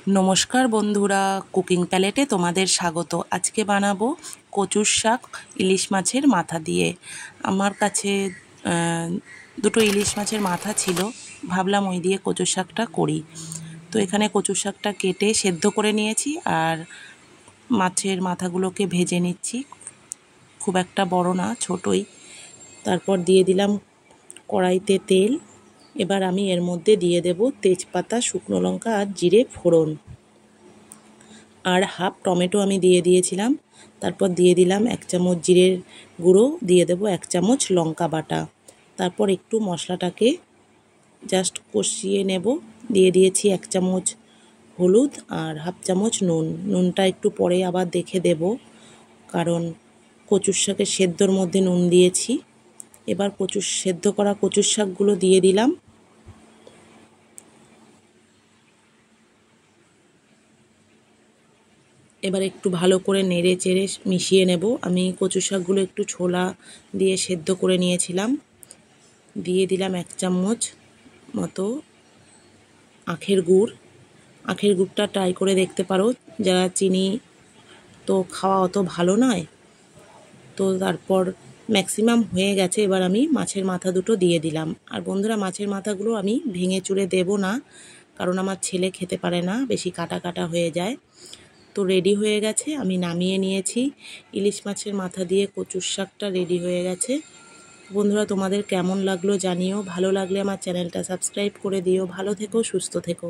নমস্কার বন্ধুরা, কুকিং প্যালেটে তোমাদের স্বাগত। আজকে বানাবো কচুর শাক ইলিশ মাছের মাথা দিয়ে। আমার কাছে দুটো ইলিশ মাছের মাথা ছিল, ভাবলাম ওই দিয়ে কচুর শাকটা করি। তো এখানে কচুর শাকটা কেটে সেদ্ধ করে নিয়েছি আর মাছের মাথাগুলোকে ভেজে নিচ্ছি, খুব একটা বড় না, ছোটই। তারপর দিয়ে দিলাম কড়াইতে তেল। এবার আমি এর মধ্যে দিয়ে দেব তেজপাতা, শুকনো লঙ্কা আর জিরে ফোড়ন, আর হাফ টমেটো আমি দিয়ে দিয়েছিলাম। তারপর দিয়ে দিলাম 1 চামচ জিরের গুঁড়ো, দিয়ে দেব 1 চামচ লঙ্কা বাটা। তারপর একটু মশলাটাকে জাস্ট কষিয়ে নেব। দিয়ে দিয়েছি 1 চামচ হলুদ আর হাফ চামচ নুন। নুনটা একটু পরে আবার দেখে দেব, কারণ কচুর শাকের সেদ্ধর মধ্যে নুন দিয়েছি। এবার সেদ্ধ করা কচুর শাকগুলো দিয়ে দিলাম। এবার একটু ভালো করে নেড়ে চেড়ে মিশিয়ে নেব। আমি কচু শাকগুলো একটু ছোলা দিয়ে সেদ্ধ করে নিয়েছিলাম। দিয়ে দিলাম 1 চামচ মতো আখের গুড়। আখের গুড়টা ট্রাই করে দেখতে পারো, যারা চিনি তো খাওয়া অত ভালো নয়। তো তারপর ম্যাক্সিমাম হয়ে গেছে, এবার আমি মাছের মাথা দুটো দিয়ে দিলাম। আর বন্ধুরা, মাছের মাথাগুলো আমি ভেঙে চুরে দেব না, কারণ আমার ছেলে খেতে পারে না, বেশি কাটা কাটা হয়ে যায়। তো রেডি হয়ে গেছে, আমি নামিয়ে নিয়েছি। ইলিশ মাছের মাথা দিয়ে কচুর শাকটা রেডি হয়ে গেছে। বন্ধুরা, তোমাদের কেমন লাগলো জানিও। ভালো লাগলে আমার চ্যানেলটা সাবস্ক্রাইব করে দিও। ভালো থেকো, সুস্থ থেকো।